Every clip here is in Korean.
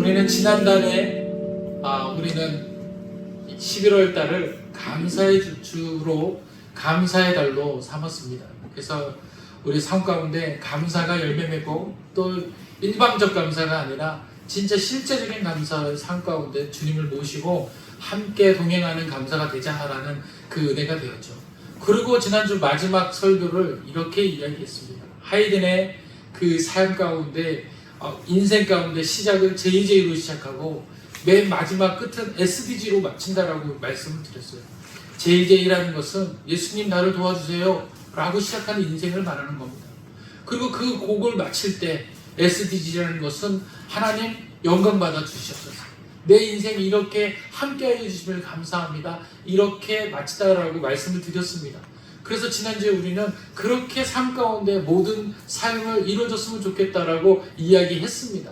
우리는 지난달에 우리는 11월 달을 감사의 주로 감사의 달로 삼았습니다. 그래서 우리 삶 가운데 감사가 열매 맺고 또 일방적 감사가 아니라 진짜 실제적인 감사의 삶 가운데 주님을 모시고 함께 동행하는 감사가 되자라는 그 은혜가 되었죠. 그리고 지난주 마지막 설교를 이렇게 이야기했습니다. 하이든의 그 삶 가운데 인생 가운데 시작을 JJ로 시작하고 맨 마지막 끝은 SDG로 마친다라고 말씀을 드렸어요. JJ라는 것은 예수님 나를 도와주세요 라고 시작하는 인생을 말하는 겁니다. 그리고 그 곡을 마칠 때 SDG라는 것은 하나님 영광 받아 주시옵소서. 내 인생이 이렇게 함께하여 주심을 감사합니다. 이렇게 마치다라고 말씀을 드렸습니다. 그래서 지난주에 우리는 그렇게 삶 가운데 모든 삶을 이루어졌으면 좋겠다라고 이야기했습니다.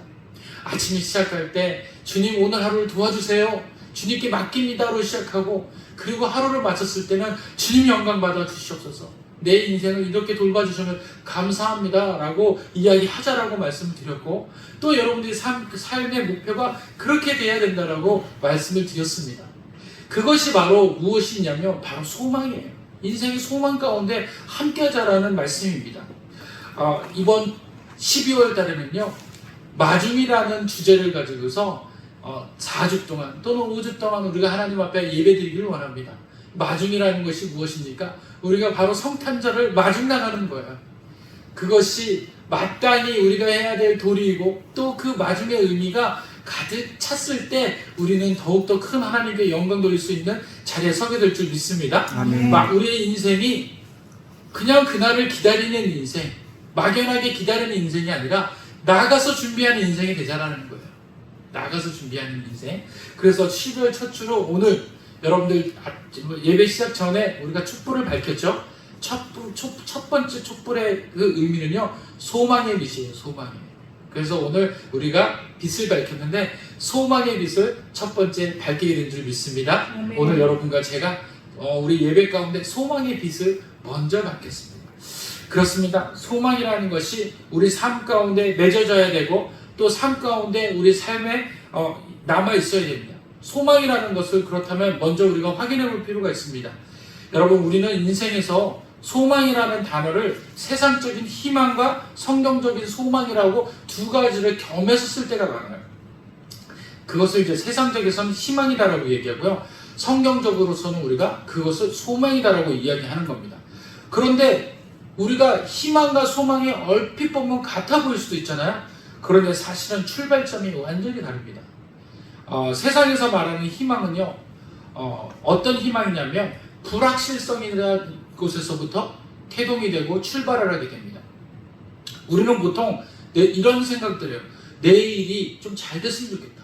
아침에 시작할 때 주님 오늘 하루를 도와주세요. 주님께 맡깁니다로 시작하고 그리고 하루를 마쳤을 때는 주님 영광 받아 주시옵소서. 내 인생을 이렇게 돌봐주시면 감사합니다 라고 이야기하자라고 말씀을 드렸고 또 여러분들이 삶의 목표가 그렇게 돼야 된다라고 말씀을 드렸습니다. 그것이 바로 무엇이냐면 바로 소망이에요. 인생의 소망 가운데 함께하자라는 말씀입니다. 이번 12월 달에는요 마중이라는 주제를 가지고서 4주 동안 또는 5주 동안 우리가 하나님 앞에 예배드리기를 원합니다. 마중이라는 것이 무엇입니까? 우리가 바로 성탄절을 마중 나가는 거예요. 그것이 마땅히 우리가 해야 될 도리이고 또 그 마중의 의미가 가득 찼을 때 우리는 더욱더 큰 하나님께 영광 돌릴 수 있는 자리에 서게 될 줄 믿습니다. 아멘. 우리의 인생이 그냥 그날을 기다리는 인생, 막연하게 기다리는 인생이 아니라 나가서 준비하는 인생이 되자라는 거예요. 나가서 준비하는 인생. 그래서 12월 첫 주로 오늘 여러분들 예배 시작 전에 우리가 촛불을 밝혔죠. 첫 번째 촛불의 그 의미는요 소망의 빛이에요. 소망의. 그래서 오늘 우리가 빛을 밝혔는데 소망의 빛을 첫 번째 밝히게 된 줄 믿습니다. 아멘. 오늘 여러분과 제가 우리 예배 가운데 소망의 빛을 먼저 밝혔습니다. 그렇습니다. 소망이라는 것이 우리 삶 가운데 맺어져야 되고 또 삶 가운데 우리 삶에 남아 있어야 됩니다. 소망이라는 것을 그렇다면 먼저 우리가 확인해 볼 필요가 있습니다. 여러분 우리는 인생에서 소망이라는 단어를 세상적인 희망과 성경적인 소망이라고 두 가지를 겸해서 쓸 때가 많아요. 그것을 이제 세상적에서는 희망이다라고 얘기하고요. 성경적으로서는 우리가 그것을 소망이다라고 이야기하는 겁니다. 그런데 우리가 희망과 소망이 얼핏 보면 같아 보일 수도 있잖아요. 그런데 사실은 출발점이 완전히 다릅니다. 세상에서 말하는 희망은요, 어떤 희망이냐면 불확실성이라는 곳에서부터 태동이 되고 출발을 하게 됩니다. 우리는 보통 이런 생각들을 해요. 내일이 좀 잘 됐으면 좋겠다.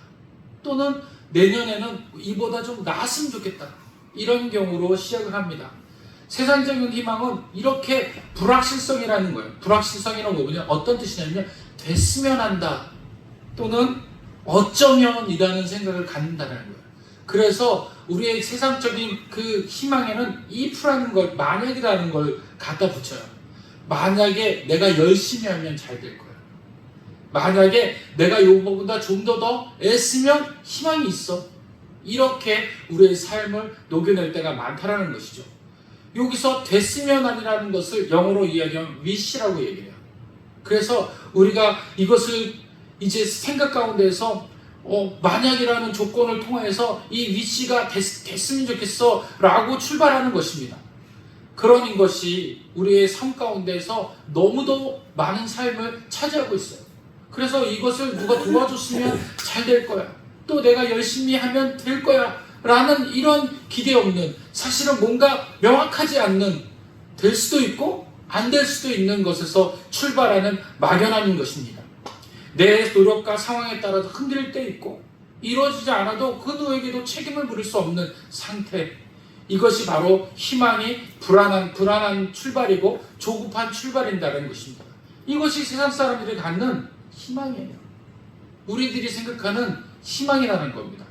또는 내년에는 이보다 좀 나았으면 좋겠다. 이런 경우로 시작을 합니다. 세상적인 희망은 이렇게 불확실성이라는 거예요. 불확실성이라는 거 뭐냐? 어떤 뜻이냐면 됐으면 한다. 또는 어쩌면이라는 생각을 갖는다는 거예요. 그래서 우리의 세상적인 그 희망에는 if라는 걸, 만약이라는 걸 갖다 붙여요. 만약에 내가 열심히 하면 잘 될 거예요. 만약에 내가 요거보다 좀 더 애쓰면 희망이 있어. 이렇게 우리의 삶을 녹여낼 때가 많다라는 것이죠. 여기서 됐으면 아니라는 것을 영어로 이야기하면 wish라고 얘기해요. 그래서 우리가 이것을 이제 생각 가운데서 만약이라는 조건을 통해서 이 위치가 됐으면 좋겠어 라고 출발하는 것입니다. 그런 것이 우리의 삶 가운데서 너무도 많은 삶을 차지하고 있어요. 그래서 이것을 누가 도와줬으면 잘 될 거야. 또 내가 열심히 하면 될 거야 라는 이런 기대 없는, 사실은 뭔가 명확하지 않는, 될 수도 있고 안 될 수도 있는 것에서 출발하는 막연한 것입니다. 내 노력과 상황에 따라서 흔들릴 때 있고 이루어지지 않아도 그 누구에게도 책임을 물을 수 없는 상태. 이것이 바로 희망이 불안한 출발이고 조급한 출발인다는 것입니다. 이것이 세상 사람들이 갖는 희망이에요. 우리들이 생각하는 희망이라는 겁니다.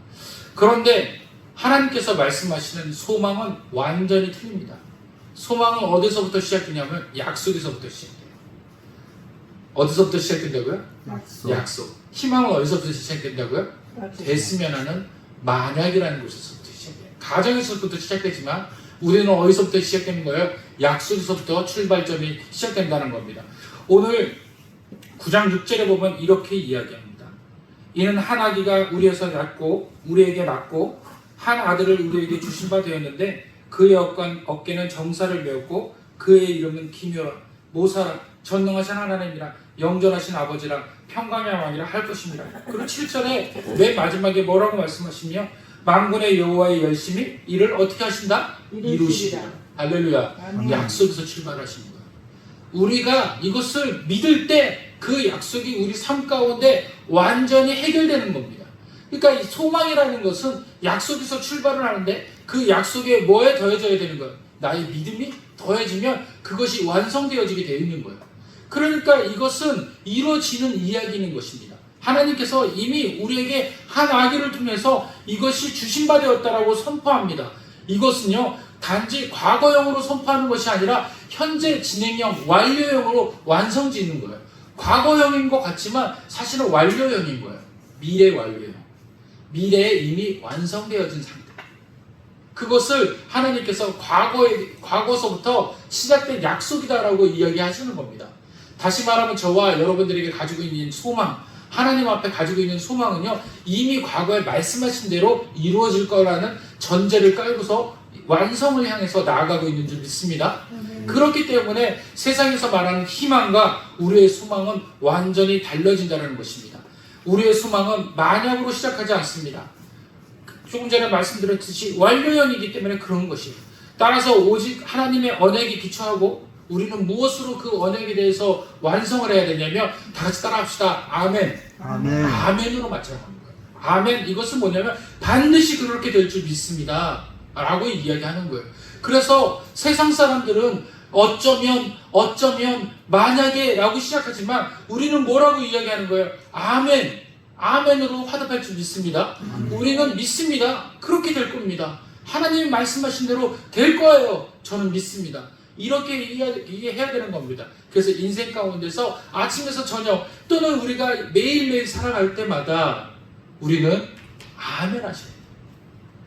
그런데 하나님께서 말씀하시는 소망은 완전히 틀립니다. 소망은 어디서부터 시작되냐면 약속에서부터 시작돼요. 어디서부터 시작된다고요? 약속. 약속. 희망은 어디서부터 시작된다고요? 됐으면 하는 만약이라는 곳에서부터 시작해요. 가정에서부터 시작되지만 우리는 어디서부터 시작되는 거예요? 약속에서부터 출발점이 시작된다는 겁니다. 오늘 9장 6절에 보면 이렇게 이야기합니다. 이는 한 아기가 우리에게 낳고 한 아들을 우리에게 주신 바 되었는데 그의 어깨는 정사를 메었고 그의 이름은 기묘라 모사라 전능하신 하나님이라 영전하신 아버지라 평강의 왕이라 할 것입니다. 그리고 7절에 맨 마지막에 뭐라고 말씀하시며 만군의 여호와의 열심히 이를 어떻게 하신다? 이루시리라. 할렐루야. 아멘. 약속에서 출발하시는 거예요. 우리가 이것을 믿을 때 그 약속이 우리 삶 가운데 완전히 해결되는 겁니다. 그러니까 이 소망이라는 것은 약속에서 출발을 하는데 그 약속에 뭐에 더해져야 되는 거예요? 나의 믿음이 더해지면 그것이 완성되어지게 되어 있는 거예요. 그러니까 이것은 이루어지는 이야기인 것입니다. 하나님께서 이미 우리에게 한 아기를 통해서 이것이 주신 바 되었다라고 선포합니다. 이것은요 단지 과거형으로 선포하는 것이 아니라 현재 진행형 완료형으로 완성짓는 거예요. 과거형인 것 같지만 사실은 완료형인 거예요. 미래 완료형. 미래에 이미 완성되어진 상태. 그것을 하나님께서 과거서부터 시작된 약속이다라고 이야기하시는 겁니다. 다시 말하면 저와 여러분들에게 가지고 있는 소망, 하나님 앞에 가지고 있는 소망은요 이미 과거에 말씀하신 대로 이루어질 거라는 전제를 깔고서 완성을 향해서 나아가고 있는 줄 믿습니다. 그렇기 때문에 세상에서 말하는 희망과 우리의 소망은 완전히 달라진다는 것입니다. 우리의 소망은 만약으로 시작하지 않습니다. 조금 전에 말씀드렸듯이 완료형이기 때문에 그런 것이에요. 따라서 오직 하나님의 언약에 기초하고 우리는 무엇으로 그 언약에 대해서 완성을 해야 되냐면 다 같이 따라합시다. 아멘. 아멘. 아멘으로 맞춰가는 거예요. 아멘. 이것은 뭐냐면 반드시 그렇게 될 줄 믿습니다. 라고 이야기하는 거예요. 그래서 세상 사람들은 어쩌면 만약에 라고 시작하지만 우리는 뭐라고 이야기하는 거예요? 아멘. 아멘으로 화답할 줄 믿습니다. 우리는 믿습니다. 그렇게 될 겁니다. 하나님이 말씀하신 대로 될 거예요. 저는 믿습니다. 이렇게 이해해야 되는 겁니다. 그래서 인생 가운데서 아침에서 저녁 또는 우리가 매일매일 살아갈 때마다 우리는 아멘 하셔야 돼요.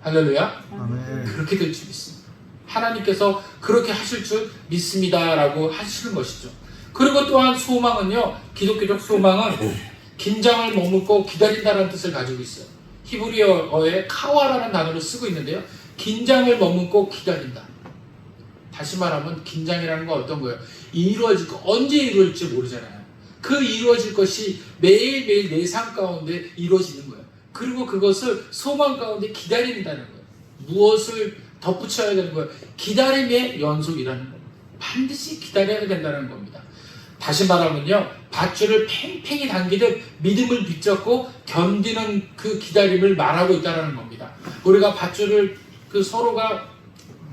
할렐루야. 아멘. 그렇게 될 줄 믿습니다. 하나님께서 그렇게 하실 줄 믿습니다 라고 하시는 것이죠. 그리고 또한 소망은요, 기독교적 소망은 긴장을 머금고 기다린다는 뜻을 가지고 있어요. 히브리어의 카와라는 단어를 쓰고 있는데요, 긴장을 머금고 기다린다. 다시 말하면 긴장이라는 건 어떤 거예요? 이루어질 거, 언제 이루어질지 모르잖아요. 그 이루어질 것이 매일매일 내 삶 가운데 이루어지는 거예요. 그리고 그것을 소망 가운데 기다린다는 거예요. 무엇을 덧붙여야 되는 거예요? 기다림의 연속이라는 거예요. 반드시 기다려야 된다는 겁니다. 다시 말하면요, 밧줄을 팽팽히 당기듯 믿음을 붙잡고 견디는 그 기다림을 말하고 있다는 겁니다. 우리가 서로가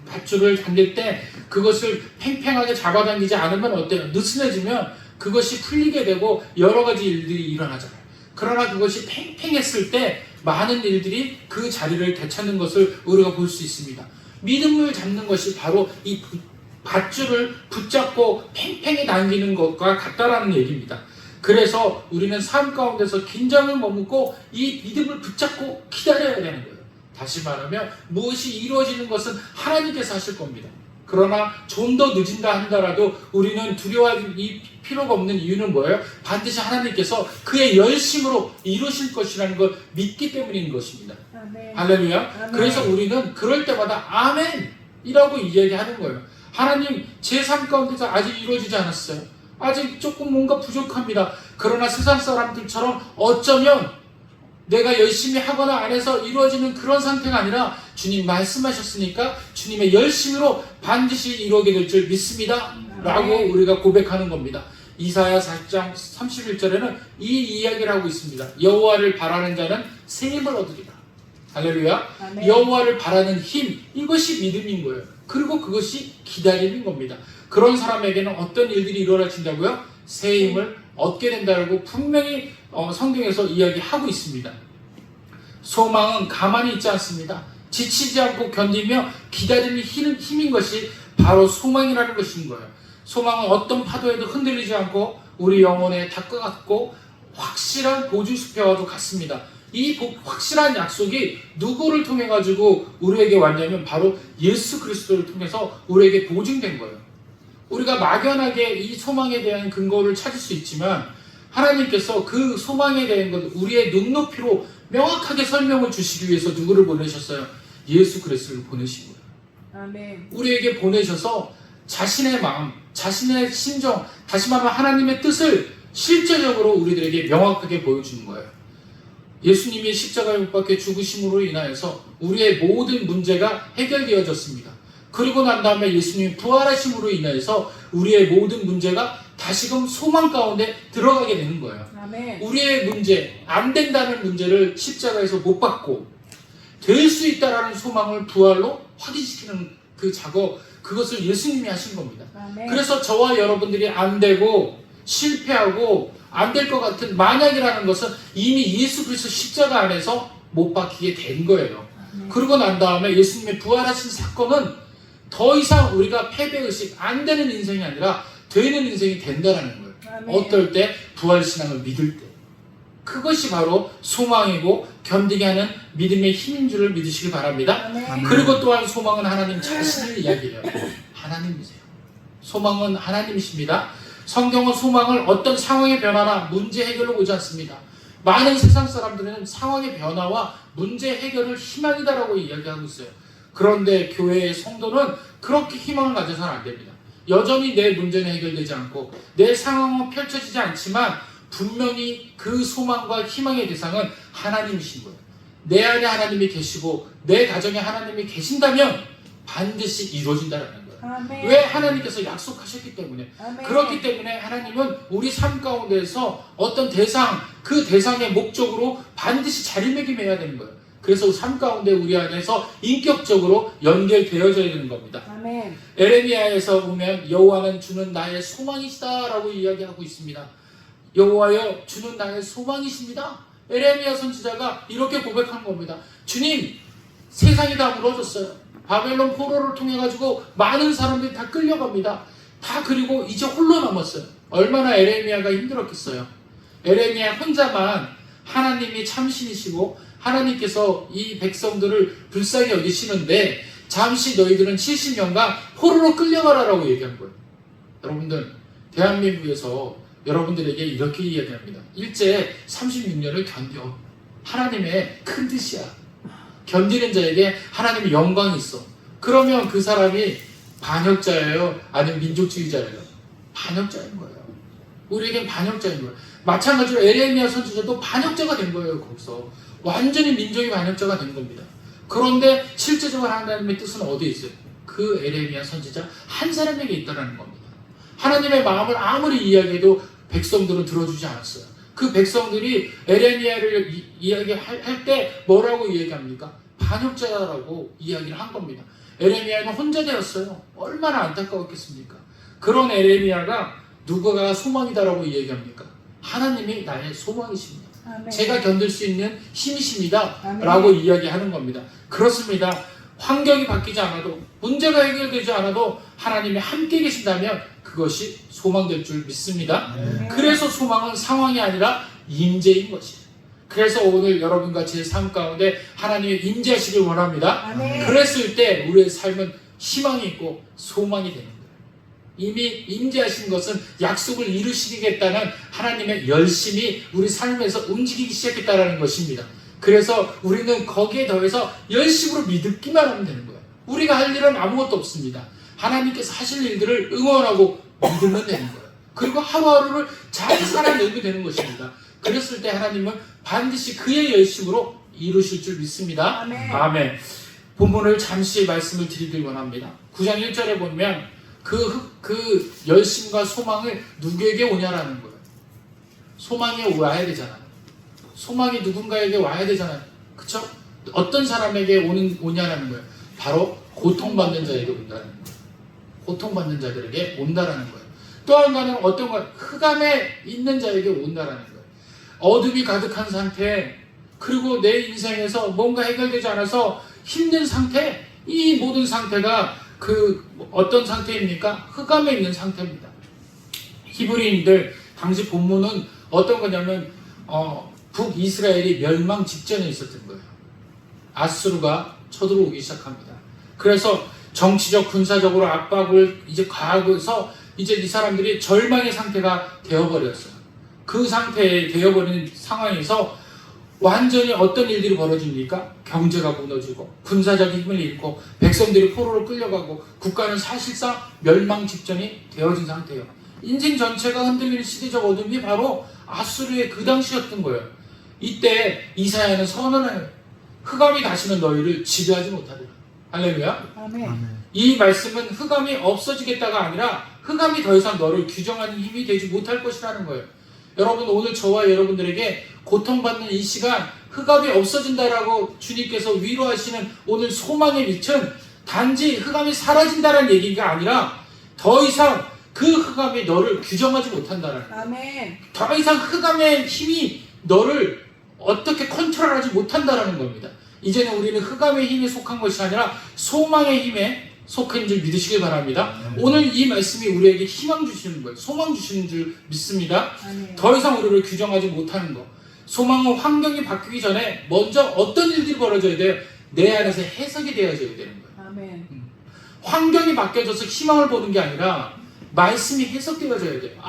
밧줄을 당길 때 그것을 팽팽하게 잡아당기지 않으면 어때요? 느슨해지면 그것이 풀리게 되고 여러 가지 일들이 일어나잖아요. 그러나 그것이 팽팽했을 때 많은 일들이 그 자리를 되찾는 것을 우리가 볼 수 있습니다. 믿음을 잡는 것이 바로 이 밧줄을 붙잡고 팽팽히 당기는 것과 같다라는 얘기입니다. 그래서 우리는 삶 가운데서 긴장을 머금고 이 믿음을 붙잡고 기다려야 되는 거예요. 다시 말하면 무엇이 이루어지는 것은 하나님께서 하실 겁니다. 그러나 좀 더 늦은다 한다라도 우리는 두려워할 필요가 없는 이유는 뭐예요? 반드시 하나님께서 그의 열심으로 이루실 것이라는 걸 믿기 때문인 것입니다. 아멘. 할렐루야. 아멘. 그래서 우리는 그럴 때마다 아멘이라고 이야기하는 거예요. 하나님, 제 삶 가운데서 아직 이루어지지 않았어요. 아직 조금 뭔가 부족합니다. 그러나 세상 사람들처럼 어쩌면 내가 열심히 하거나 안 해서 이루어지는 그런 상태가 아니라 주님 말씀하셨으니까 주님의 열심으로 반드시 이루어지게 될 줄 믿습니다 라고 우리가 고백하는 겁니다. 이사야 4장 31절에는 이 이야기를 하고 있습니다. 여호와를 바라는 자는 새 힘을 얻으리라. 할렐루야. 아멘. 여호와를 바라는 힘, 이것이 믿음인 거예요. 그리고 그것이 기다림인 겁니다. 그런 사람에게는 어떤 일들이 일어나진다고요? 새 힘을 얻게 된다고 분명히 성경에서 이야기하고 있습니다. 소망은 가만히 있지 않습니다. 지치지 않고 견디며 기다림이 힘인 것이 바로 소망이라는 것인 거예요. 소망은 어떤 파도에도 흔들리지 않고 우리 영혼에 다가갔고 확실한 보증수표와도 같습니다. 이 확실한 약속이 누구를 통해 가지고 우리에게 왔냐면 바로 예수 그리스도를 통해서 우리에게 보증된 거예요. 우리가 막연하게 이 소망에 대한 근거를 찾을 수 있지만 하나님께서 그 소망에 대한 것 우리의 눈높이로 명확하게 설명을 주시기 위해서 누구를 보내셨어요? 예수 그리스도를 보내신 거예요. 아멘. 우리에게 보내셔서 자신의 마음, 자신의 심정, 다시 말하면 하나님의 뜻을 실제적으로 우리들에게 명확하게 보여주는 거예요. 예수님이 십자가에 못 박혀 죽으심으로 인하여서 우리의 모든 문제가 해결되어졌습니다. 그리고 난 다음에 예수님이 부활하심으로 인하여서 우리의 모든 문제가 다시금 소망 가운데 들어가게 되는 거예요. 아멘. 우리의 문제, 안 된다는 문제를 십자가에서 못 받고 될 수 있다라는 소망을 부활로 확인시키는 그 작업, 그것을 예수님이 하신 겁니다. 아멘. 그래서 저와 여러분들이 안 되고 실패하고 안 될 것 같은 만약이라는 것은 이미 예수 그리스도 십자가 안에서 못 박히게 된 거예요. 그러고 난 다음에 예수님의 부활하신 사건은 더 이상 우리가 패배의식, 안 되는 인생이 아니라 되는 인생이 된다는 거예요. 아멘. 어떨 때? 부활신앙을 믿을 때. 그것이 바로 소망이고 견디게 하는 믿음의 힘인 줄을 믿으시기 바랍니다. 아멘. 그리고 또한 소망은 하나님 자신을 이야기해요. 하나님이세요. 소망은 하나님이십니다. 성경은 소망을 어떤 상황의 변화나 문제 해결로 보지 않습니다. 많은 세상 사람들은 상황의 변화와 문제 해결을 희망이다라고 이야기하고 있어요. 그런데 교회의 성도는 그렇게 희망을 가져서는 안 됩니다. 여전히 내 문제는 해결되지 않고 내 상황은 펼쳐지지 않지만 분명히 그 소망과 희망의 대상은 하나님이신 거예요. 내 안에 하나님이 계시고 내 가정에 하나님이 계신다면 반드시 이루어진다는 거예요. 아멘. 왜? 하나님께서 약속하셨기 때문에. 아멘. 그렇기 때문에 하나님은 우리 삶 가운데서 어떤 대상, 그 대상의 목적으로 반드시 자리매김해야 되는 거예요. 그래서 삶 가운데 우리 안에서 인격적으로 연결되어져야 되는 겁니다. 아멘. 에레미야에서 보면 여호와는 주는 나의 소망이시다라고 이야기하고 있습니다. 여호와여, 주는 나의 소망이십니다. 에레미야 선지자가 이렇게 고백한 겁니다. 주님, 세상이 다 무너졌어요. 바벨론 포로를 통해 가지고 많은 사람들이 다 끌려갑니다. 다 그리고 이제 홀로 남았어요. 얼마나 에레미야가 힘들었겠어요. 에레미야 혼자만 하나님이 참신이시고 하나님께서 이 백성들을 불쌍히 여기시는데 잠시 너희들은 70년간 포로로 끌려가라라고 얘기한 거예요. 여러분들, 대한민국에서 여러분들에게 이렇게 이야기합니다. 일제 36년을 견뎌. 하나님의 큰 뜻이야. 견디는 자에게 하나님의 영광이 있어. 그러면 그 사람이 반역자예요? 아니면 민족주의자예요? 반역자인 거예요. 우리에겐 반역자인 거예요. 마찬가지로 에레미야 선지자도 반역자가 된 거예요. 거기서 완전히 민족이 반역자가 된 겁니다. 그런데 실제적으로 하나님의 뜻은 어디에 있어요? 그 에레미야 선지자 한 사람에게 있다는 겁니다. 하나님의 마음을 아무리 이야기해도 백성들은 들어주지 않았어요. 그 백성들이 에레미야를 이야기할 때 뭐라고 이야기합니까? 반역자라고 이야기를 한 겁니다. 에레미야는 혼자 되었어요. 얼마나 안타까웠겠습니까? 그런 에레미야가 누구가 소망이다라고 이야기합니까? 하나님이 나의 소망이십니다. 아멘. 제가 견딜 수 있는 힘이십니다. 아멘. 라고 이야기하는 겁니다. 그렇습니다. 환경이 바뀌지 않아도 문제가 해결되지 않아도 하나님이 함께 계신다면 그것이 소망될 줄 믿습니다. 아멘. 그래서 소망은 상황이 아니라 임재인 것이에요. 그래서 오늘 여러분과 제 삶 가운데 하나님의 임재하시길 원합니다. 아멘. 그랬을 때 우리의 삶은 희망이 있고 소망이 되는 거예요. 이미 임재하신 것은 약속을 이루시겠다는 하나님의 열심이 우리 삶에서 움직이기 시작했다는 것입니다. 그래서 우리는 거기에 더해서 열심으로 믿기만 하면 되는 거예요. 우리가 할 일은 아무것도 없습니다. 하나님께서 하실 일들을 응원하고 믿으면 되는 거예요. 그리고 하루하루를 잘 살아내면 되는 것입니다. 그랬을 때 하나님은 반드시 그의 열심으로 이루실 줄 믿습니다. 아멘. 아멘. 본문을 잠시 말씀을 드리길 원합니다. 9장 1절에 보면 그 열심과 소망을 누구에게 오냐라는 거예요. 소망이 와야 되잖아요. 소망이 누군가에게 와야 되잖아요. 그쵸? 어떤 사람에게 오냐라는 거예요. 바로 고통받는 자에게 온다는 거예요. 고통받는 자들에게 온다라는 거예요. 또 한 가지는 어떤 것, 흑암에 있는 자에게 온다라는 거예요. 어둠이 가득한 상태, 그리고 내 인생에서 뭔가 해결되지 않아서 힘든 상태, 이 모든 상태가 어떤 상태입니까? 흑암에 있는 상태입니다. 히브리인들 당시 본문은 어떤 거냐면 북이스라엘이 멸망 직전에 있었던 거예요. 아수르가 쳐들어오기 시작합니다. 그래서 정치적 군사적으로 압박을 이제 가하고서 이제 이 사람들이 절망의 상태가 되어버렸어요. 그 상태에 되어버리는 상황에서 완전히 어떤 일들이 벌어집니까? 경제가 무너지고 군사적인 힘을 잃고 백성들이 포로로 끌려가고 국가는 사실상 멸망 직전이 되어진 상태예요. 인생 전체가 흔들리는 시대적 어둠이 바로 아수르의 그 당시였던 거예요. 이때 이사야는 선언을 흑암이 다시는 너희를 지배하지 못하리라. 할렐루야. 아멘. 이 말씀은 흑암이 없어지겠다가 아니라 흑암이 더 이상 너를 규정하는 힘이 되지 못할 것이라는 거예요. 여러분, 오늘 저와 여러분들에게 고통받는 이 시간, 흑암이 없어진다라고 주님께서 위로하시는 오늘 소망의 빛은 단지 흑암이 사라진다는 얘기가 아니라 더 이상 그 흑암이 너를 규정하지 못한다라는 거예요. 아멘. 더 이상 흑암의 힘이 너를 어떻게 컨트롤하지 못한다라는 겁니다. 이제는 우리는 흑암의 힘에 속한 것이 아니라 소망의 힘에 속한 줄 믿으시길 바랍니다. 오늘 이 말씀이 우리에게 희망 주시는 거예요. 소망 주시는 줄 믿습니다. 더 이상 우리를 규정하지 못하는 거. 소망은 환경이 바뀌기 전에 먼저 어떤 일들이 벌어져야 돼요? 내 안에서 해석이 되어져야 되는 거예요. 아멘. 환경이 바뀌어져서 희망을 보는 게 아니라 말씀이 해석되어져야 돼요.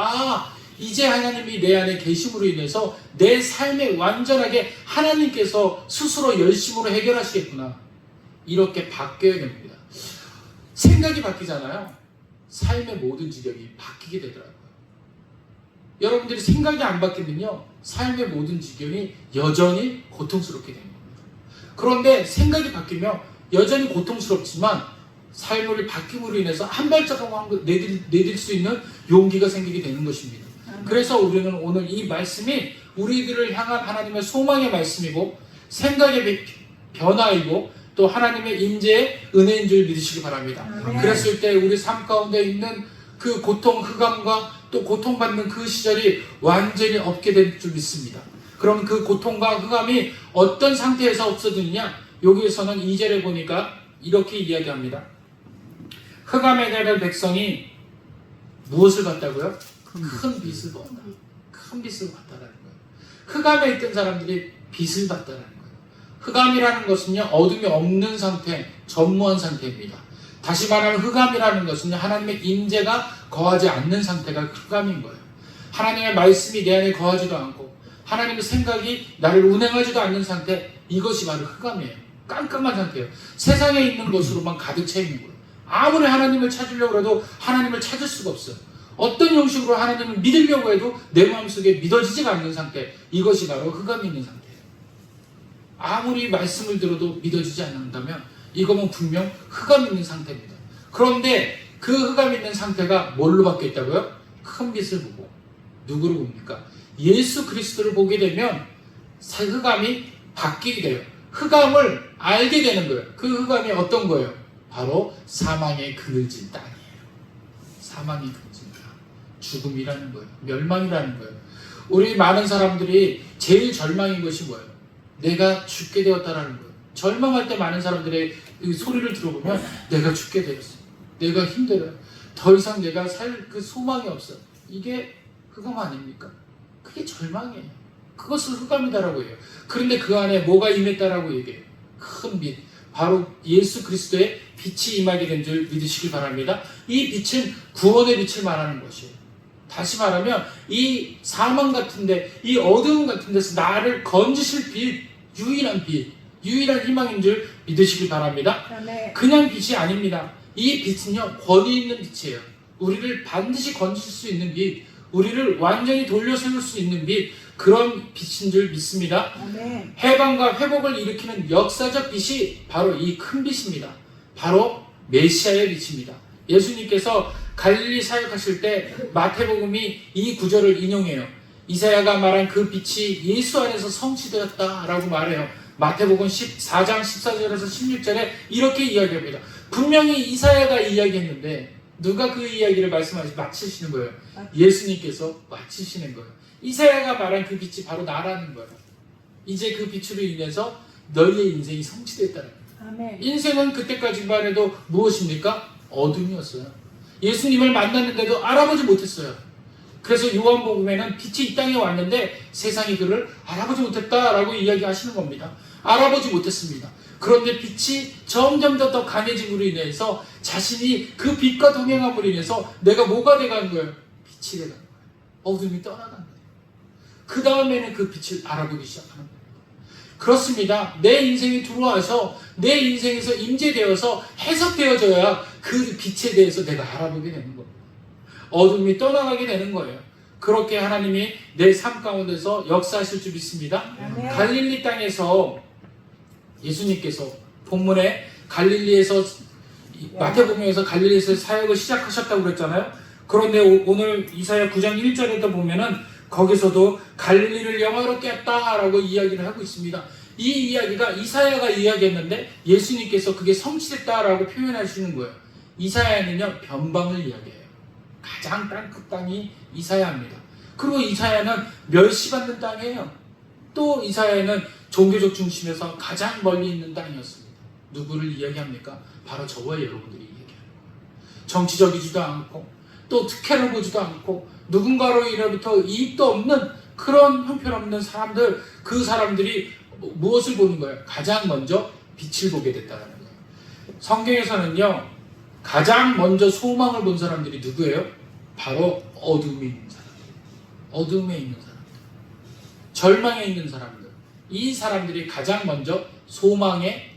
이제 하나님이 내 안에 계심으로 인해서 내 삶에 완전하게 하나님께서 스스로 열심으로 해결하시겠구나. 이렇게 바뀌어야 됩니다. 생각이 바뀌잖아요. 삶의 모든 지경이 바뀌게 되더라고요. 여러분들이 생각이 안 바뀌면요, 삶의 모든 지경이 여전히 고통스럽게 되는 겁니다. 그런데 생각이 바뀌면 여전히 고통스럽지만 삶을 바뀜으로 인해서 한 발자국 내딜 수 있는 용기가 생기게 되는 것입니다. 그래서 우리는 오늘 이 말씀이 우리들을 향한 하나님의 소망의 말씀이고 생각의 변화이고 또 하나님의 임재의 은혜인 줄 믿으시기 바랍니다. 그랬을 때 우리 삶 가운데 있는 그 고통, 흑암과 또 고통받는 그 시절이 완전히 없게 될 줄 믿습니다. 그럼 그 고통과 흑암이 어떤 상태에서 없어지느냐? 여기에서는 2절에 보니까 이렇게 이야기합니다. 흑암에 대한 백성이 무엇을 봤다고요? 큰 빛을 본다. 큰 빛을 봤다라는 거예요. 흑암에 있던 사람들이 빛을 봤다라는 거예요. 흑암이라는 것은요, 어둠이 없는 상태, 전무한 상태입니다. 다시 말하면 흑암이라는 것은 하나님의 임재가 거하지 않는 상태가 흑암인 거예요. 하나님의 말씀이 내 안에 거하지도 않고 하나님의 생각이 나를 운행하지도 않는 상태, 이것이 바로 흑암이에요. 깜깜한 상태예요. 세상에 있는 것으로만 가득 차 있는 거예요. 아무리 하나님을 찾으려고 해도 하나님을 찾을 수가 없어요. 어떤 형식으로 하나님을 믿으려고 해도 내 마음속에 믿어지지가 않는 상태, 이것이 바로 흑암이 있는 상태예요. 아무리 말씀을 들어도 믿어지지 않는다면 이거는 분명 흑암이 있는 상태입니다. 그런데 그 흑암이 있는 상태가 뭘로 바뀌었다고요? 큰 빛을 보고. 누구를 봅니까? 예수 그리스도를 보게 되면 흑암이 바뀌게 돼요. 흑암을 알게 되는 거예요. 그 흑암이 어떤 거예요? 바로 사망의 그늘진 땅이에요. 사망의 그늘진 땅. 죽음이라는 거예요. 멸망이라는 거예요. 우리 많은 사람들이 제일 절망인 것이 뭐예요? 내가 죽게 되었다라는 거예요. 절망할 때 많은 사람들의 그 소리를 들어보면 내가 죽게 되었어. 내가 힘들어요. 더 이상 내가 살 그 소망이 없어. 이게 흑암 아닙니까? 그게 절망이에요. 그것을 흑암이다라고 해요. 그런데 그 안에 뭐가 임했다라고 얘기해요? 큰 빛. 바로 예수 그리스도의 빛이 임하게 된 줄 믿으시길 바랍니다. 이 빛은 구원의 빛을 말하는 것이에요. 다시 말하면 이 사망 같은데, 이 어두움 같은 데서 나를 건지실 빛, 유일한 빛, 유일한 희망인 줄 믿으시길 바랍니다. 그냥 빛이 아닙니다. 이 빛은요, 권위 있는 빛이에요. 우리를 반드시 건지실 수 있는 빛, 우리를 완전히 돌려세울 수 있는 빛, 그런 빛인 줄 믿습니다. 해방과 회복을 일으키는 역사적 빛이 바로 이 큰 빛입니다. 바로 메시아의 빛입니다. 예수님께서 갈릴리 사역하실 때 마태복음이 이 구절을 인용해요. 이사야가 말한 그 빛이 예수 안에서 성취되었다라고 말해요. 마태복음 14장 14절에서 16절에 이렇게 이야기합니다. 분명히 이사야가 이야기했는데 누가 그 이야기를 마치시는 거예요? 예수님께서 마치시는 거예요. 이사야가 말한 그 빛이 바로 나라는 거예요. 이제 그 빛으로 인해서 너희의 인생이 성취됐다는 거예요. 인생은 그때까지만 해도 무엇입니까? 어둠이었어요. 예수님을 만났는데도 알아보지 못했어요. 그래서 요한복음에는 빛이 이 땅에 왔는데 세상이 그를 알아보지 못했다라고 이야기하시는 겁니다. 알아보지 못했습니다. 그런데 빛이 점점 더 강해짐으로 인해서 자신이 그 빛과 동행함으로 인해서 내가 뭐가 돼가는 거예요? 빛이 돼가는 거예요. 어둠이 떠나가는 거예요. 그 다음에는 그 빛을 알아보기 시작하는 거예요. 그렇습니다. 내 인생이 들어와서 내 인생에서 임재되어서 해석되어져야 그 빛에 대해서 내가 알아보게 되는 거예요. 어둠이 떠나가게 되는 거예요. 그렇게 하나님이 내 삶 가운데서 역사하실 줄 믿습니다. 아멘. 갈릴리 땅에서 예수님께서 본문에 갈릴리에서 마태복음에서 갈릴리에서 사역을 시작하셨다고 그랬잖아요. 그런데 오늘 이사야 9장 1절에도 보면은 거기서도 갈릴리를 영화롭게 했다라고 이야기를 하고 있습니다. 이 이야기가 이사야가 이야기했는데 예수님께서 그게 성취됐다라고 표현하시는 거예요. 이사야는요 변방을 이야기해요. 가장 땅끝 땅이 이사야입니다. 그리고 이사야는 멸시받는 땅이에요. 또 이사야는 종교적 중심에서 가장 멀리 있는 땅이었습니다. 누구를 이야기합니까? 바로 저와 여러분들이 이야기하는 거예요. 정치적이지도 않고 또 특혜를 보지도 않고 누군가로부터 이익도 없는 그런 형편없는 사람들, 그 사람들이 무엇을 보는 거예요? 가장 먼저 빛을 보게 됐다는 거예요. 성경에서는요 가장 먼저 소망을 본 사람들이 누구예요? 바로 어둠에 있는 사람들, 어둠에 있는 사람들, 절망에 있는 사람들. 이 사람들이 가장 먼저 소망의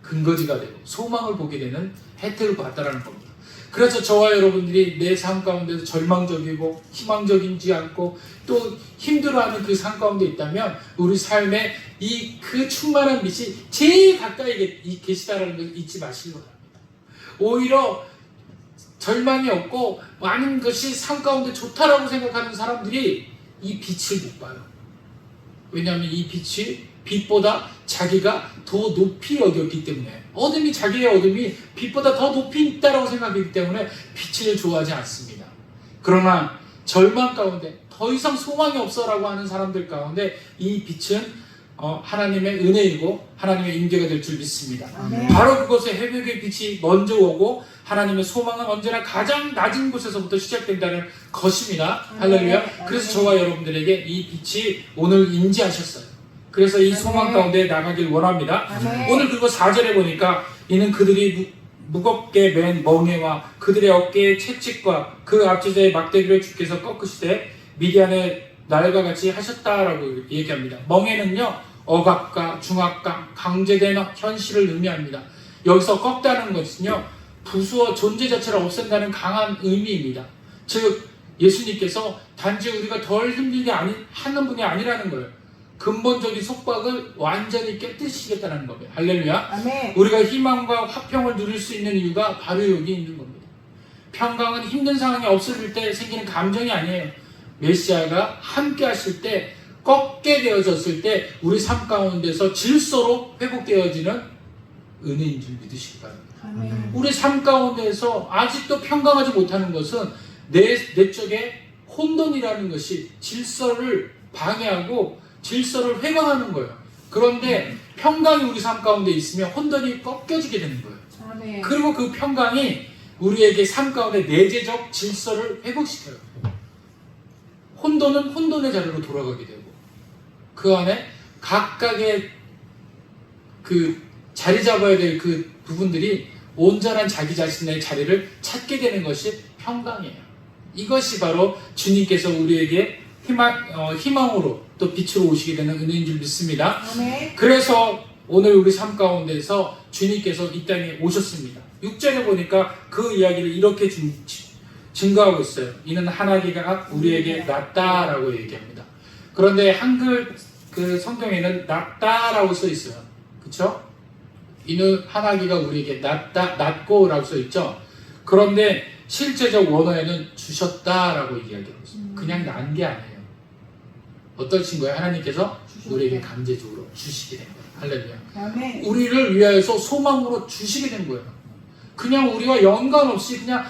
근거지가 되고 소망을 보게 되는 혜택을 받았다는 겁니다. 그래서 저와 여러분들이 내 삶 가운데서 절망적이고 희망적이지 않고 또 힘들어하는 그 삶 가운데 있다면 우리 삶에 이 그 충만한 빛이 제일 가까이 계시다라는 것을 잊지 마시기 바랍니다. 오히려 절망이 없고 많은 것이 삶 가운데 좋다라고 생각하는 사람들이 이 빛을 못 봐요. 왜냐하면 이 빛이 빛보다 자기가 더 높이 여겼기 때문에 어둠이 자기의 어둠이 빛보다 더 높이 있다라고 생각하기 때문에 빛을 좋아하지 않습니다. 그러나 절망 가운데 더 이상 소망이 없어라고 하는 사람들 가운데 이 빛은 하나님의 은혜이고 하나님의 임재가 될 줄 믿습니다. 아멘. 바로 그것에 회복의 빛이 먼저 오고 하나님의 소망은 언제나 가장 낮은 곳에서부터 시작된다는 것입니다. 할렐루야. 그래서 저와 여러분들에게 이 빛이 오늘 임재하셨어요. 그래서 이 소망 가운데 나가길 원합니다. 아멘. 오늘 그리고 4절에 보니까 이는 그들이 무겁게 맨 멍에와 그들의 어깨의 채찍과 그 앞지자의 막대기를 주께서 꺾으시되 미디안의 날과 같이 하셨다라고 얘기합니다. 멍에는요 억압과 중압과 강제된 현실을 의미합니다. 여기서 꺾다는 것은요 부수어 존재 자체를 없앤다는 강한 의미입니다. 즉 예수님께서 단지 우리가 덜 힘들게 하는 분이 아니라는 거예요. 근본적인 속박을 완전히 깨뜨리시겠다는 겁니다. 할렐루야. 아멘. 우리가 희망과 화평을 누릴 수 있는 이유가 바로 여기 있는 겁니다. 평강은 힘든 상황이 없어질 때 생기는 감정이 아니에요. 메시아가 함께 하실 때 꺾게 되어졌을 때 우리 삶 가운데서 질서로 회복되어지는 은혜인 줄 믿으시기 바랍니다. 아멘. 우리 삶 가운데서 아직도 평강하지 못하는 것은 내 쪽에 혼돈이라는 것이 질서를 방해하고 질서를 회방하는 거예요. 그런데 평강이 우리 삶 가운데 있으면 혼돈이 꺾여지게 되는 거예요. 아멘. 그리고 그 평강이 우리에게 삶 가운데 내재적 질서를 회복시켜요. 혼돈은 혼돈의 자리로 돌아가게 되고 그 안에 각각의 그 자리 잡아야 될 그 부분들이 온전한 자기 자신의 자리를 찾게 되는 것이 평강이에요. 이것이 바로 주님께서 우리에게 희망으로 또 빛으로 오시게 되는 은혜인 줄 믿습니다. 아멘. 그래서 오늘 우리 삶 가운데서 주님께서 이 땅에 오셨습니다. 6절에 보니까 그 이야기를 이렇게 증거하고 있어요. 이는 하나기가 우리에게 낫다라고 얘기합니다. 그런데 한글 그 성경에는 낫다라고 써 있어요. 그렇죠? 이는 하나기가 우리에게 낫고라고 써 있죠. 그런데 실제적 원어에는 주셨다라고 이야기하고 있어요. 그냥 난 게 아니에요. 어떤 친구예요? 하나님께서 우리에게 강제적으로 주시게 된 거예요. 할렐루야. 아멘. 우리를 위하여서 소망으로 주시게 된 거예요. 그냥 우리와 연관없이 그냥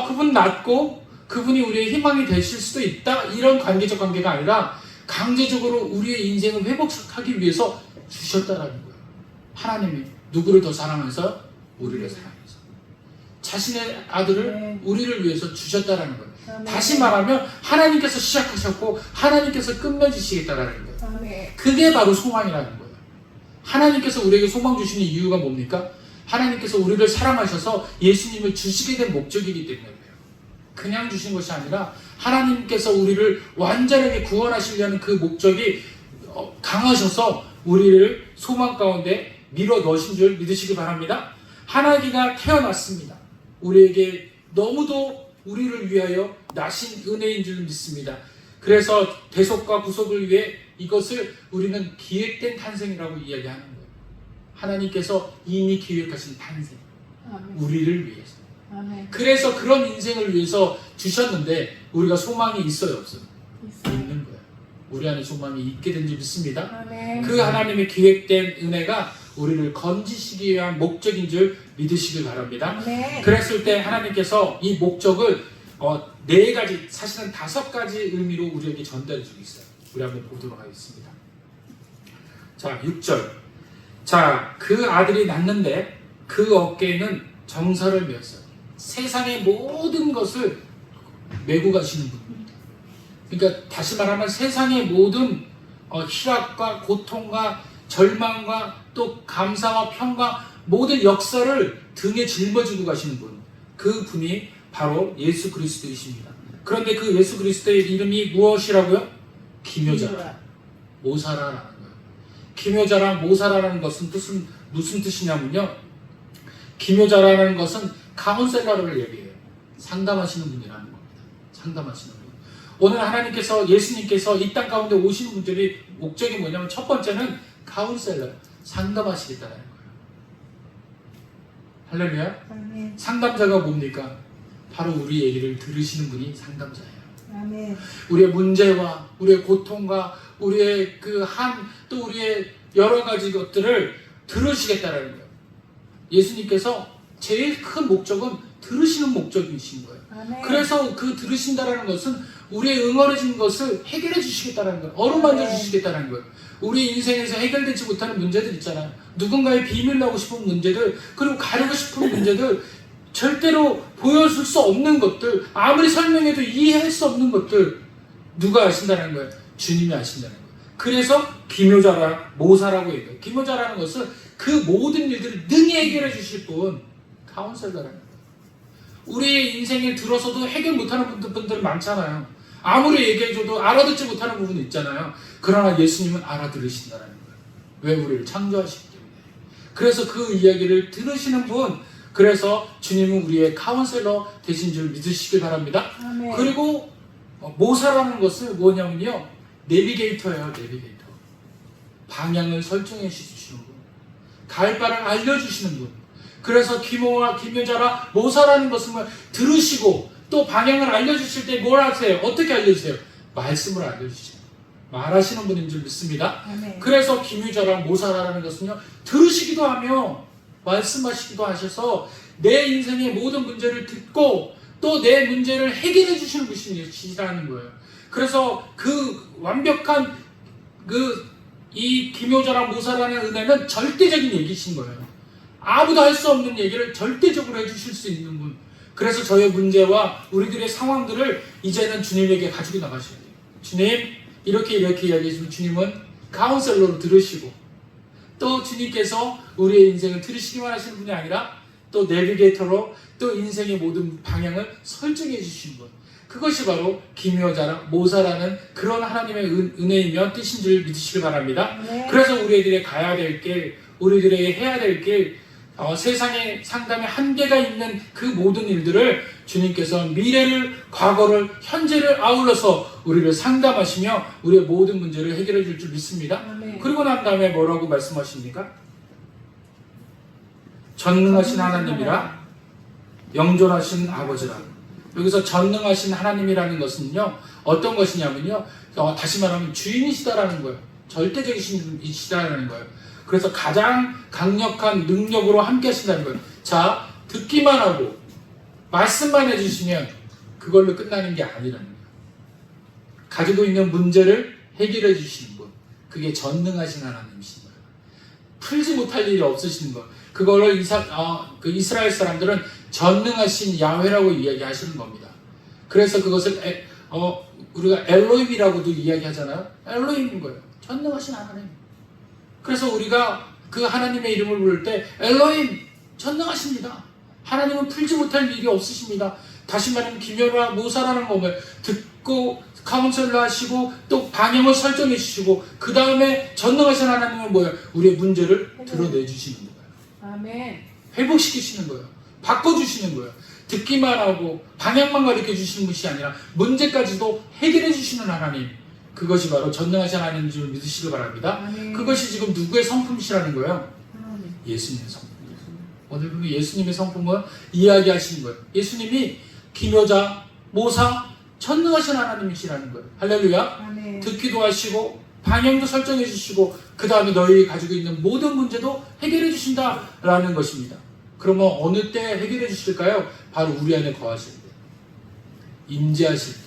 그분 낫고 그분이 우리의 희망이 되실 수도 있다 이런 관계적 관계가 아니라 강제적으로 우리의 인생을 회복하기 위해서 주셨다라는 거예요. 하나님이 누구를 더 사랑해서 우리를 사랑해서 자신의 아들을 우리를 위해서 주셨다라는 거예요. 아멘. 다시 말하면 하나님께서 시작하셨고 하나님께서 끝맺으시겠다라는 거예요. 아멘. 그게 바로 소망이라는 거예요. 하나님께서 우리에게 소망 주시는 이유가 뭡니까? 하나님께서 우리를 사랑하셔서 예수님을 주시게 된 목적이기 때문에 그래요. 그냥 주신 것이 아니라 하나님께서 우리를 완전하게 구원하시려는 그 목적이 강하셔서 우리를 소망 가운데 밀어 넣으신 줄 믿으시기 바랍니다. 하나님가 태어났습니다. 우리에게 너무도 우리를 위하여 나신 은혜인 줄 믿습니다. 그래서 대속과 구속을 위해 이것을 우리는 기획된 탄생이라고 이야기하는 거예요. 하나님께서 이미 기획하신 탄생, 아멘. 우리를 위해서. 아멘. 그래서 그런 인생을 위해서 주셨는데 우리가 소망이 있어요, 없어요? 있어요. 있는 거예요. 우리 안에 소망이 있게 된 줄 믿습니다. 아멘. 그 하나님의 기획된 은혜가 우리를 건지시기 위한 목적인 줄 믿으시길 바랍니다. 아멘. 그랬을 때 하나님께서 이 목적을 4가지, 사실은 5가지 의미로 우리에게 전달해 주고 있어요. 우리 한번 보도록 하겠습니다. 자, 6절. 자, 그 아들이 낳는데 그 어깨에는 정사를 메었어요. 세상의 모든 것을 메고 가시는 분입니다. 그러니까 다시 말하면 세상의 모든 희락과 고통과 절망과 또 감사와 평가 모든 역사를 등에 짊어지고 가시는 분, 그 분이 바로 예수 그리스도이십니다. 그런데 그 예수 그리스도의 이름이 무엇이라고요? 기묘자, 모사라라는 거예요. 기묘자랑 모사라라는 것은 무슨 뜻이냐면요, 기묘자라는 것은 카운셀러를 얘기해요. 상담하시는 분이라는 겁니다. 상담하시는 분. 오늘 하나님께서, 예수님께서 이 땅 가운데 오시는 분들이 목적이 뭐냐면 첫 번째는 카운셀러, 상담하시겠다는 거예요. 할렐루야. 아멘. 상담자가 뭡니까? 바로 우리 얘기를 들으시는 분이 상담자예요. 아멘. 우리의 문제와 우리의 고통과 우리의 또 우리의 여러 가지 것들을 들으시겠다라는 거예요. 예수님께서 제일 큰 목적은 들으시는 목적이신 거예요. 아멘. 그래서 그 들으신다라는 것은 우리의 응어려진 것을 해결해 주시겠다는 거예요. 어루만져 주시겠다는 거예요. 우리 인생에서 해결되지 못하는 문제들 있잖아요. 누군가의 비밀로 하고 싶은 문제들, 그리고 가리고 싶은 문제들, 절대로 보여줄 수 없는 것들, 아무리 설명해도 이해할 수 없는 것들, 누가 아신다는 거예요? 주님이 아신다는 거예요. 그래서 기묘자라, 모사라고 얘기해요. 기묘자라는 것은 그 모든 일들을 능히 해결해 주실 분, 카운셀러라는 거예요. 우리의 인생에 들어서도 해결 못하는 분들 많잖아요. 아무리 얘기해줘도 알아듣지 못하는 부분이 있잖아요. 그러나 예수님은 알아들으신다는 거예요. 왜? 우리를 창조하시기 때문에. 그래서 그 이야기를 들으시는 분, 그래서 주님은 우리의 카운셀러 되신 줄 믿으시길 바랍니다. 아멘. 그리고 모사라는 것은 뭐냐면요, 내비게이터예요. 내비게이터. 방향을 설정해 주시는 분, 갈 바를 알려주시는 분. 그래서 기모와 기묘자라 모사라는 것은 들으시고 또 방향을 알려주실 때 뭘 하세요? 어떻게 알려주세요? 말씀을 알려주세요. 말하시는 분인 줄 믿습니다. 아멘. 그래서 기묘자랑 모사라는 것은요, 들으시기도 하며 말씀하시기도 하셔서 내 인생의 모든 문제를 듣고 또 내 문제를 해결해 주시는 분이시라는 거예요. 그래서 그 완벽한 이 기묘자랑 모사라는 은혜는 절대적인 얘기신 거예요. 아무도 할 수 없는 얘기를 절대적으로 해주실 수 있는 분. 그래서 저의 문제와 우리들의 상황들을 이제는 주님에게 가지고 나가셔야 돼요. 주님, 이렇게 이야기해주면 주님은 카운셀러로 들으시고, 또 주님께서 우리의 인생을 들으시기만 하시는 분이 아니라 또 내비게이터로 또 인생의 모든 방향을 설정해 주신 분. 그것이 바로 기묘자라 모사라는 그런 하나님의 은혜이며 뜻인 줄 믿으시길 바랍니다. 네. 그래서 우리들이 가야 될 길, 우리들에게 해야 될 길, 세상에 상담에 한계가 있는 그 모든 일들을 주님께서 미래를, 과거를, 현재를 아울러서 우리를 상담하시며 우리의 모든 문제를 해결해 줄 믿습니다. 아멘. 그리고 난 다음에 뭐라고 말씀하십니까? 전능하신 하나님이라 영존하신 아버지라. 여기서 전능하신 하나님이라는 것은요, 어떤 것이냐면요, 다시 말하면 주인이시다라는 거예요. 절대적이시다라는 거예요. 그래서 가장 강력한 능력으로 함께 하신다는 거예요. 자, 듣기만 하고 말씀만 해주시면 그걸로 끝나는 게 아니라는 거예요. 가지고 있는 문제를 해결해 주시는 분, 그게 전능하신 하나님이신 거예요. 풀지 못할 일이 없으신 거. 그거를 이스라엘 사람들은 전능하신 야훼라고 이야기하시는 겁니다. 그래서 그것을 우리가 엘로힘이라고도 이야기하잖아요. 엘로힘인 거예요. 전능하신 하나님. 그래서 우리가 그 하나님의 이름을 부를 때 엘로힘 전능하십니다. 하나님은 풀지 못할 일이 없으십니다. 다시 말하면 기묘라 모사라는 법을 듣고 카운셀러 하시고 또 방향을 설정해 주시고 그 다음에 전능하신 하나님은 뭐예요? 우리의 문제를 드러내 주시는 거예요. 아멘. 회복시키시는 거예요. 바꿔주시는 거예요. 듣기만 하고 방향만 가르쳐 주시는 것이 아니라 문제까지도 해결해 주시는 하나님. 그것이 바로 전능하신 하나님인 줄 믿으시길 바랍니다. 아멘. 그것이 지금 누구의 성품이시라는 거예요? 하나님. 예수님의 성품이에요. 오늘 그 예수님의 성품을 이야기하시는 거예요. 예수님이 기묘자, 모사, 전능하신 하나님이시라는 거예요. 할렐루야. 아멘. 듣기도 하시고 방향도 설정해 주시고 그 다음에 너희 가지고 있는 모든 문제도 해결해 주신다라는 것입니다. 그러면 어느 때 해결해 주실까요? 바로 우리 안에 거하실 때, 임재하실 때.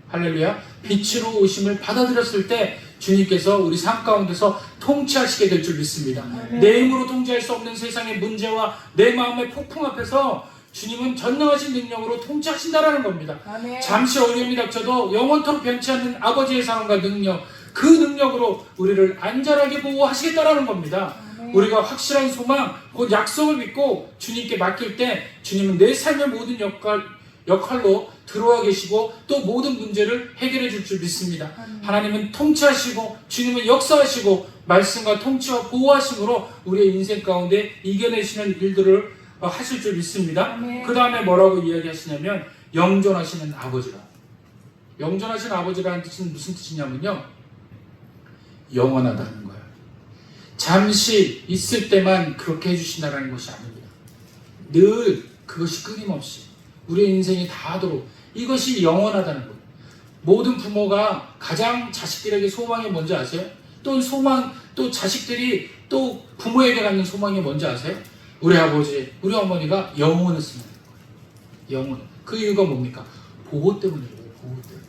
할렐루야. 빛으로 오심을 받아들였을 때 주님께서 우리 삶 가운데서 통치하시게 될 줄 믿습니다. 내 힘으로 통제할 수 없는 세상의 문제와 내 마음의 폭풍 앞에서 주님은 전능하신 능력으로 통치하신다라는 겁니다. 아멘. 잠시 어려움이 닥쳐도 영원토록 변치 않는 아버지의 사랑과 능력, 그 능력으로 우리를 안전하게 보호하시겠다라는 겁니다. 아멘. 우리가 확실한 소망, 곧 약속을 믿고 주님께 맡길 때 주님은 내 삶의 모든 역할로 들어와 계시고 또 모든 문제를 해결해 줄 줄 믿습니다. 아멘. 하나님은 통치하시고 주님은 역사하시고 말씀과 통치와 보호하심으로 우리의 인생 가운데 이겨내시는 일들을 하실 줄 믿습니다. 그 다음에 뭐라고 이야기하시냐면 영존하시는 아버지라. 영존하시는 아버지라는 뜻은 무슨 뜻이냐면요, 영원하다는 거예요. 잠시 있을 때만 그렇게 해주신다는 것이 아닙니다. 늘 그것이 끊임없이 우리의 인생이 다하도록 이것이 영원하다는 거예요. 모든 부모가 가장 자식들에게 소망이 뭔지 아세요? 또 자식들이 또 부모에게 갖는 소망이 뭔지 아세요? 우리 아버지, 우리 어머니가 영원했으면 거예요. 영원. 그 이유가 뭡니까? 보호 때문이에요. 보호 때문에.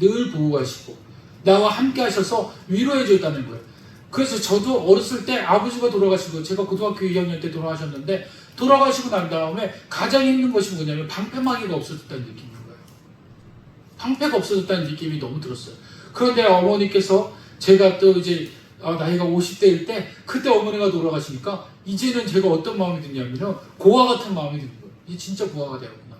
늘 보호하시고 나와 함께 하셔서 위로해 줬다는 거예요. 그래서 저도 어렸을 때 아버지가 돌아가시고 제가 고등학교 2학년 때 돌아가셨는데 돌아가시고 난 다음에 가장 힘든 것이 뭐냐면 방패막이가 없어졌다는 느낌인 거예요. 방패가 없어졌다는 느낌이 너무 들었어요. 그런데 어머니께서 제가 또 이제 나이가 50대일 때 그때 어머니가 돌아가시니까 이제는 제가 어떤 마음이 드냐면요, 고아 같은 마음이 드는 거예요. 이제 진짜 고아가 되었구나.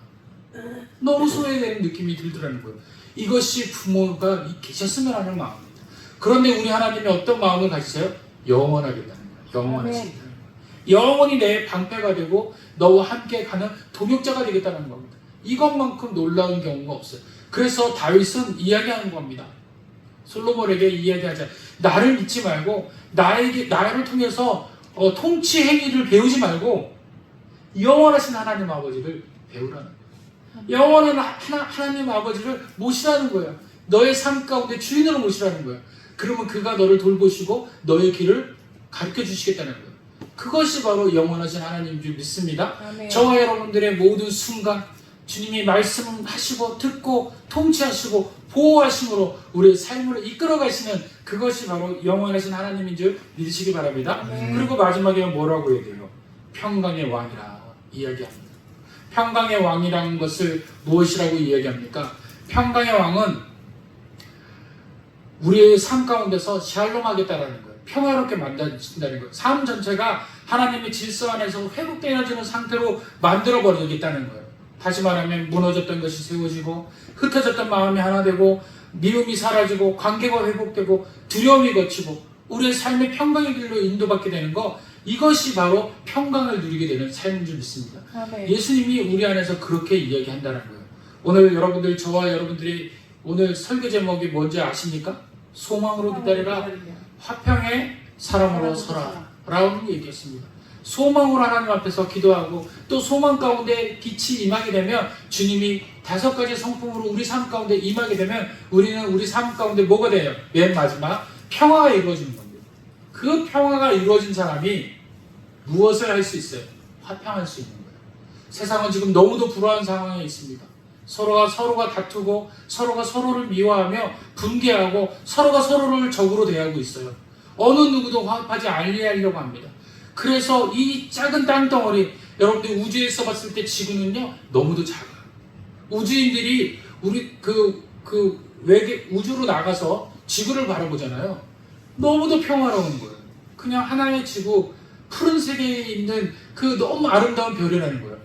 너무 소외되는 느낌이 들더라는 거예요. 이것이 부모가 계셨으면 하는 마음입니다. 그런데 우리 하나님이 어떤 마음을 가지세요? 영원하겠다는 거예요. 영원하시겠다는 거예요. 영원히 내 방패가 되고 너와 함께 가는 동역자가 되겠다는 겁니다. 이것만큼 놀라운 경우가 없어요. 그래서 다윗은 이야기하는 겁니다. 솔로몬에게 이야기하자. 나를 믿지 말고 나를 통해서 통치 행위를 배우지 말고 영원하신 하나님 아버지를 배우라는 거예요. 영원한 하나님 아버지를 모시라는 거예요. 너의 삶 가운데 주인으로 모시라는 거예요. 그러면 그가 너를 돌보시고 너의 길을 가르쳐 주시겠다는 거예요. 그것이 바로 영원하신 하나님인 줄 믿습니다. 아멘. 저와 여러분들의 모든 순간 주님이 말씀하시고 듣고 통치하시고 보호하심으로 우리의 삶을 이끌어 가시는 그것이 바로 영원하신 하나님인 줄 믿으시기 바랍니다. 아멘. 그리고 마지막에 뭐라고 얘기해요? 평강의 왕이라 이야기합니다. 평강의 왕이라는 것을 무엇이라고 이야기합니까? 평강의 왕은 우리의 삶 가운데서 샬롬하겠다라는 거예요. 평화롭게 만든다는 거예요. 삶 전체가 하나님의 질서 안에서 회복되어지는 상태로 만들어버리겠다는 거예요. 다시 말하면 무너졌던 것이 세워지고 흩어졌던 마음이 하나 되고 미움이 사라지고 관계가 회복되고 두려움이 거치고 우리의 삶의 평강의 길로 인도받게 되는 거, 이것이 바로 평강을 누리게 되는 삶인 줄 믿습니다. 아멘. 예수님이 우리 안에서 그렇게 이야기한다는 거예요. 오늘 여러분들, 저와 여러분들이 오늘 설교 제목이 뭔지 아십니까? 소망으로 기다리라, 화평의 사람으로 서라 라고 얘기했습니다. 소망으로 하나님 앞에서 기도하고 또 소망 가운데 빛이 임하게 되면 주님이 5가지 성품으로 우리 삶 가운데 임하게 되면 우리는 우리 삶 가운데 뭐가 돼요? 맨 마지막 평화가 이루어지는 겁니다. 그 평화가 이루어진 사람이 무엇을 할 수 있어요? 화평할 수 있는 거예요. 세상은 지금 너무도 불화한 상황에 있습니다. 서로가 다투고 서로가 서로를 미워하며 분개하고 서로가 서로를 적으로 대하고 있어요. 어느 누구도 화합하지 않으려고 합니다. 그래서 이 작은 땅덩어리, 여러분들 우주에서 봤을 때 지구는요 너무도 작아요. 우주인들이 우리 외계 우주로 나가서 지구를 바라보잖아요. 너무도 평화로운 거예요. 그냥 하나의 지구, 푸른 세계에 있는 그 너무 아름다운 별이라는 거예요.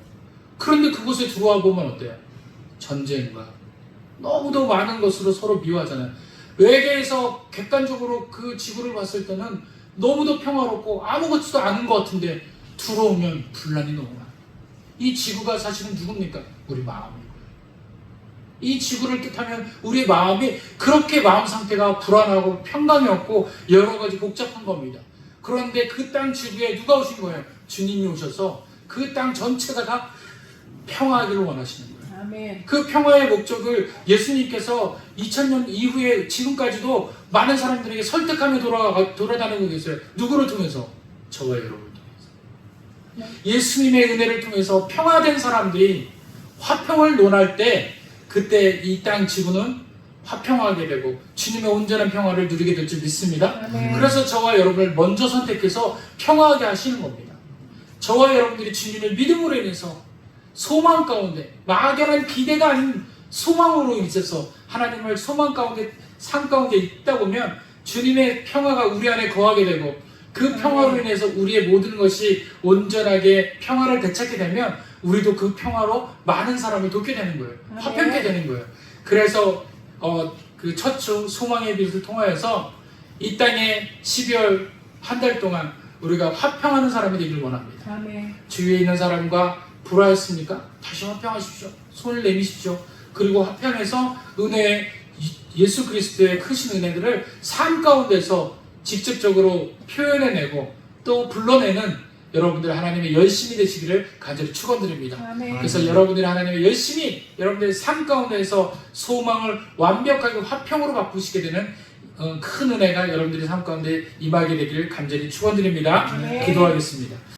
그런데 그곳에 들어와 보면 어때요? 전쟁과 너무도 많은 것으로 서로 미워하잖아요. 외계에서 객관적으로 그 지구를 봤을 때는 너무도 평화롭고 아무것도 않은 것 같은데 들어오면 분란이 너무 많아요. 이 지구가 사실은 누굽니까? 우리 마음이고요. 이 지구를 뜻하면 우리의 마음이 그렇게 마음 상태가 불안하고 평강이 없고 여러 가지 복잡한 겁니다. 그런데 그 땅 지구에 누가 오신 거예요? 주님이 오셔서 그 땅 전체가 다 평화하기를 원하시는 거예요. 아멘. 그 평화의 목적을 예수님께서 2000년 이후에 지금까지도 많은 사람들에게 설득하며 돌아다니고 계세요. 누구를 통해서? 저와 여러분을 통해서. 예수님의 은혜를 통해서 평화된 사람들이 화평을 논할 때 그때 이 땅 지구는 화평하게 되고 주님의 온전한 평화를 누리게 될 줄 믿습니다. 아멘. 그래서 저와 여러분을 먼저 선택해서 평화하게 하시는 겁니다. 저와 여러분들이 주님을 믿음으로 인해서 소망 가운데 막연한 기대가 아닌 소망으로 인해서 하나님을 소망 가운데 삶 가운데 있다 보면 주님의 평화가 우리 안에 거하게 되고 그 평화로 인해서 우리의 모든 것이 온전하게 평화를 되찾게 되면 우리도 그 평화로 많은 사람을 돕게 되는 거예요. 화평케 되는 거예요. 그래서 그 첫 주 소망의 빛을 통하여서 이 땅에 12월 한 달 동안 우리가 화평하는 사람이 되기를 원합니다. 아멘. 주위에 있는 사람과 불화했습니까? 다시 화평하십시오. 손을 내미십시오. 그리고 화평해서 은혜의 예수 그리스도의 크신 은혜들을 삶 가운데서 직접적으로 표현해내고 또 불러내는 여러분들 하나님의 열심히 되시기를 간절히 축원드립니다. 아멘. 그래서 여러분들이 하나님의 열심히 여러분들의 삶 가운데에서 소망을 완벽하게 화평으로 바꾸시게 되는 큰 은혜가 여러분들의 삶 가운데 임하게 되기를 간절히 축원드립니다. 아멘. 기도하겠습니다.